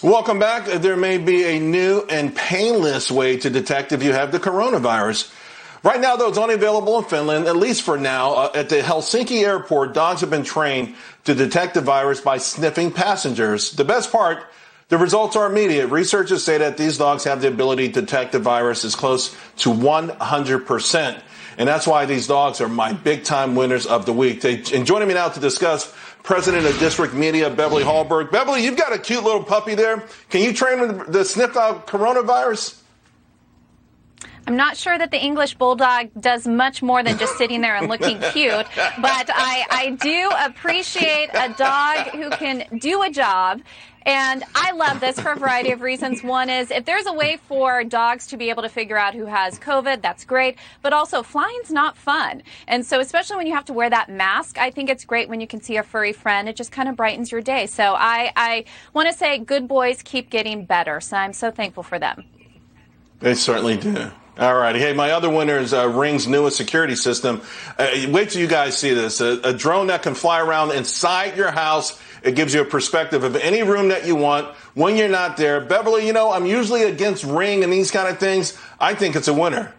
Welcome back. There may be a new and painless way to detect if you have the coronavirus. Right now, though, it's only available in Finland, at least for now. At the Helsinki airport, dogs have been trained to detect the virus by sniffing passengers. The best part, the results are immediate. Researchers say that these dogs have the ability to detect the virus as close to 100%. And that's why these dogs are my big-time winners of the week. And joining me now to discuss, President of District Media, Beverly Hallberg. Beverly, you've got a cute little puppy there. Can you train him to sniff out coronavirus? I'm not sure that the English Bulldog does much more than just sitting there and looking cute, but I do appreciate a dog who can do a job. And I love this for a variety of reasons. One is if there's a way for dogs to be able to figure out who has COVID, that's great. But also, flying's not fun. And so especially when you have to wear that mask, I think it's great when you can see a furry friend. It just kind of brightens your day. So I want to say good boys keep getting better. So I'm so thankful for them. They certainly do. All right. Hey, my other winner is Ring's newest security system. Wait till you guys see this. A drone that can fly around inside your house. It gives you a perspective of any room that you want when you're not there. Beverly, you know, I'm usually against Ring and these kind of things. I think it's a winner.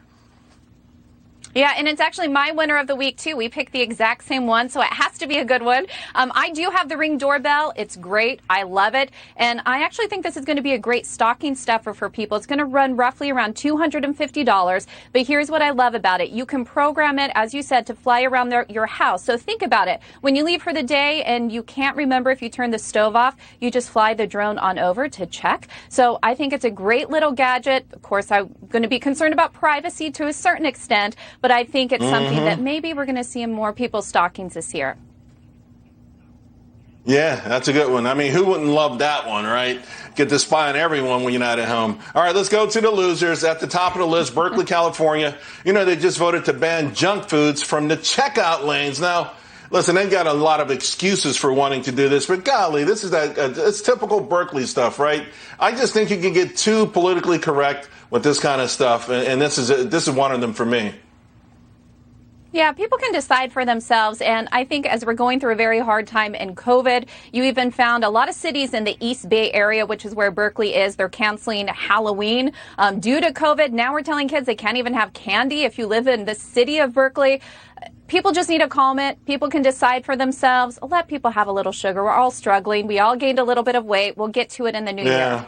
Yeah, and it's actually my winner of the week, too. We picked the exact same one, so it has to be a good one. I do have the Ring doorbell. It's great. I love it. And I actually think this is going to be a great stocking stuffer for people. It's going to run roughly around $250. But here's what I love about it. You can program it, as you said, to fly around your house. So think about it. When you leave for the day and you can't remember if you turned the stove off, you just fly the drone on over to check. So I think it's a great little gadget. Of course, I'm going to be concerned about privacy to a certain extent, but I think it's something that maybe we're going to see in more people's stockings this year. Yeah, that's a good one. I mean, who wouldn't love that one, right? Get to spy on everyone when you're not at home. All right, let's go to the losers. At the top of the list, Berkeley, California. You know, they just voted to ban junk foods from the checkout lanes. Now, listen, they've got a lot of excuses for wanting to do this, but golly, this is it's typical Berkeley stuff, right? I just think you can get too politically correct with this kind of stuff, and this is one of them for me. Yeah, people can decide for themselves. And I think as we're going through a very hard time in COVID, you even found a lot of cities in the East Bay area, which is where Berkeley is. They're canceling Halloween due to COVID. Now we're telling kids they can't even have candy if you live in the city of Berkeley. People just need to calm it. People can decide for themselves. Let people have a little sugar. We're all struggling. We all gained a little bit of weight. We'll get to it in the new year.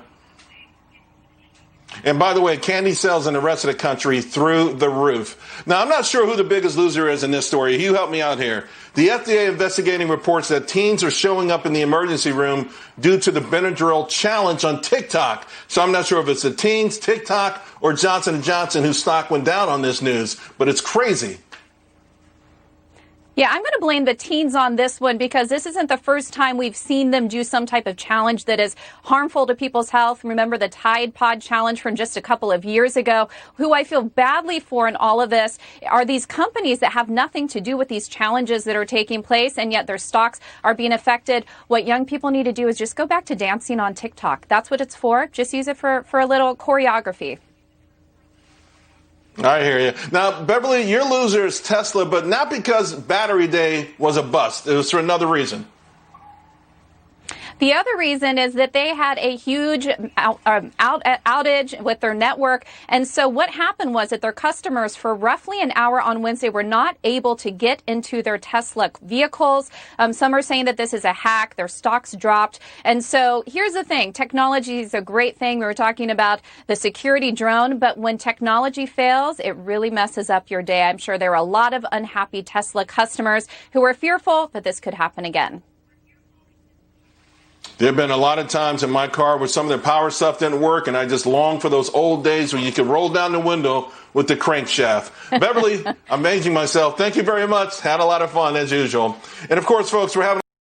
And by the way, candy sales in the rest of the country through the roof. Now, I'm not sure who the biggest loser is in this story. You help me out here. The FDA investigating reports that teens are showing up in the emergency room due to the Benadryl challenge on TikTok. So I'm not sure if it's the teens, TikTok, or Johnson & Johnson whose stock went down on this news, but it's crazy. Yeah, I'm going to blame the teens on this one because this isn't the first time we've seen them do some type of challenge that is harmful to people's health. Remember the Tide Pod challenge from just a couple of years ago. Who I feel badly for in all of this are these companies that have nothing to do with these challenges that are taking place, and yet their stocks are being affected. What young people need to do is just go back to dancing on TikTok. That's what it's for. Just use it for a little choreography. I hear you. Now, Beverly, your loser is Tesla, but not because Battery Day was a bust. It was for another reason. The other reason is that they had a huge outage with their network. And so what happened was that their customers for roughly an hour on Wednesday were not able to get into their Tesla vehicles. Some are saying that this is a hack. Their stocks dropped. And so here's the thing. Technology is a great thing. We were talking about the security drone. But when technology fails, it really messes up your day. I'm sure there are a lot of unhappy Tesla customers who are fearful that this could happen again. There have been a lot of times in my car where some of the power stuff didn't work, and I just long for those old days where you could roll down the window with the crankshaft. Beverly, I'm aging myself. Thank you very much. Had a lot of fun, as usual. And, of course, folks, we're having